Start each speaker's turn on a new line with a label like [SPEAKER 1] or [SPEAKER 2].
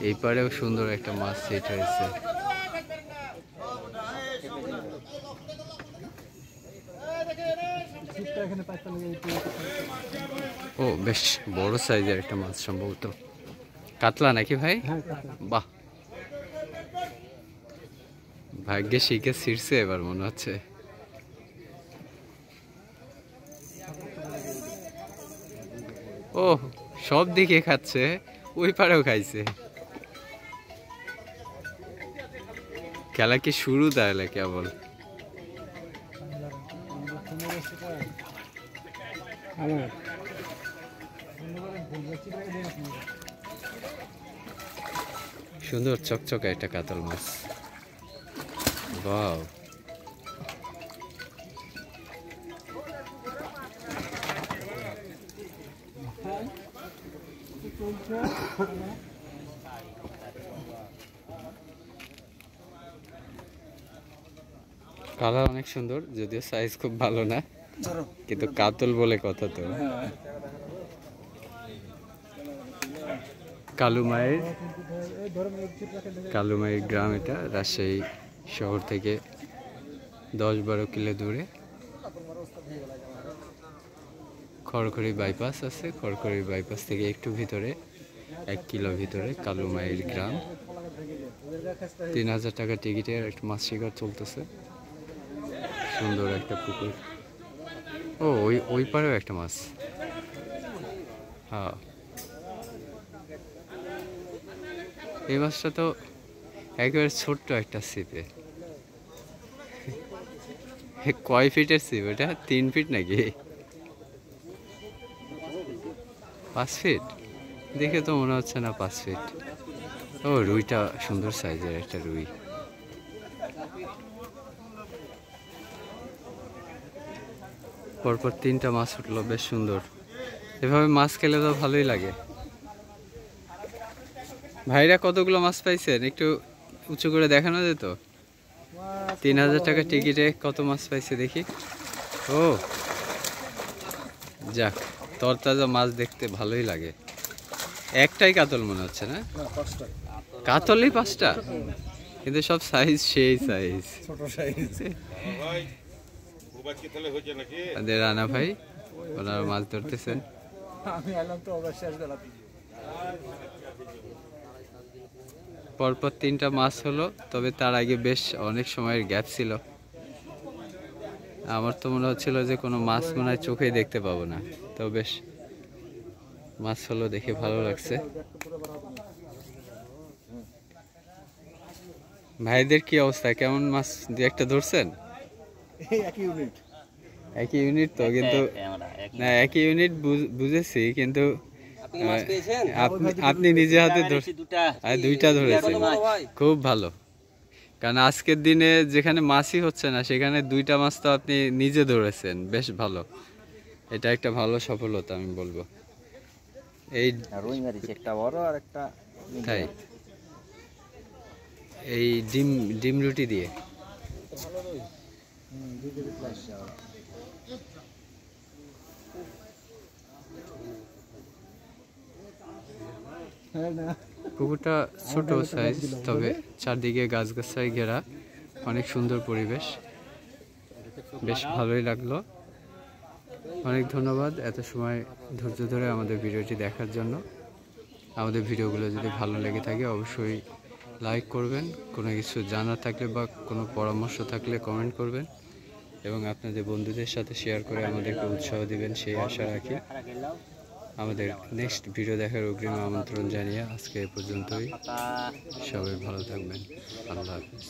[SPEAKER 1] এই পারেও সুন্দর একটা মাছ সেট হয়েছে। ও বেশ বড় সাইজের একটা মাছ, সম্ভবত কাতলা নাকি ভাই? বাহ, ভাগ্যে শিখে ছিড়ছে এবার মনে হচ্ছে। ও সব দিকে খাচ্ছে, ওই পারেও খাইছে। খেলা কি শুরু তাহলে কেবল? সুন্দর চকচকে একটা কাতল মাছ। বাহ, কালার অনেক সুন্দর, যদিও সাইজ খুব ভালো না, কিন্তু কাতল বলে কথা। তো কালুমায়ের গ্রাম, এটা রাজশাহী শহর থেকে 10-12 কিলো দূরে। খড়খড়ি বাইপাস আছে, খড়খড়ি বাইপাস থেকে একটু ভিতরে 1 কিলো ভিতরে কালুমায়ের গ্রাম। 3000 টাকা টিকিটের একটা মাছ শিকার চলতেছে। সুন্দর একটা পুকুর। ও ওই পারেও একটা মাছ। হ্যাঁ, এই মাছটা তো একেবারে ছোট্ট একটা ছিপে। কয় ফিটের ছিপ এটা? 3 ফিট নাকি 5 ফিট? দেখে তো মনে হচ্ছে না 5 ফিট। ও রুইটা সুন্দর সাইজের একটা রুই। পরপর 3টা মাছ উঠলো, বেশ সুন্দর। এভাবে মাছ খেলে তো ভালোই লাগে। ভাইরা কতগুলো মাছ পাইছেন একটু উঁচু করে দেখানো যেত? 3000 টাকা টিকিটে কত মাছ পাইছে দেখি। ও যাক, তরতাজা মাছ দেখতে ভালোই লাগে। একটাই কাতল মনে হচ্ছে না? কাতলই 5টা, কিন্তু সব সাইজ সেই সাইজ। রানা ভাই ওনারা মাছ ধরতেছেন। পরপর 3টা মাছ হলো, তবে তার আগে বেশ অনেক সময়ের গ্যাপ ছিল। আমার তো মনে হচ্ছিল যে কোনো মাছ মনে হয় চোখেই দেখতে পাবো না, তো বেশ মাছ হলো, দেখে ভালো লাগছে। ভাইদের কি অবস্থা, কেমন মাছ 2-1টা ধরছেন? একই ইউনিট তো, কিন্তু না একই ইউনিট বুঝেছি, কিন্তু আপনি নিজে হাতে 2টা ধরেছেন, খুব ভালো। কারণ আজকের দিনে যেখানে মাছই হচ্ছে না, সেখানে 2টা মাছ তো আপনি নিজে ধরেছেন, বেশ ভালো। এটা একটা ভালো সফলতা আমি বলবো। এই একটা বড় আর একটা তাই, এই ডিম রুটি দিয়ে পুকুরটা ছোট সাইজ, তবে চারদিকে গাছগাছায় ঘেরা, অনেক সুন্দর পরিবেশ, বেশ ভালোই লাগলো। অনেক ধন্যবাদ এত সময় ধৈর্য ধরে আমাদের ভিডিওটি দেখার জন্য। আমাদের ভিডিওগুলো যদি ভালো লেগে থাকে অবশ্যই লাইক করবেন, কোনো কিছু জানার থাকলে বা কোনো পরামর্শ থাকলে কমেন্ট করবেন, এবং আপনাদের বন্ধুদের সাথে শেয়ার করে আমাদেরকে উৎসাহ দিবেন সেই আশা রাখি। আমাদের নেক্সট ভিডিও দেখার অগ্রিম আমন্ত্রণ জানিয়ে আজকে এ পর্যন্তই। সবাই ভালো থাকবেন। আল্লাহ হাফেজ।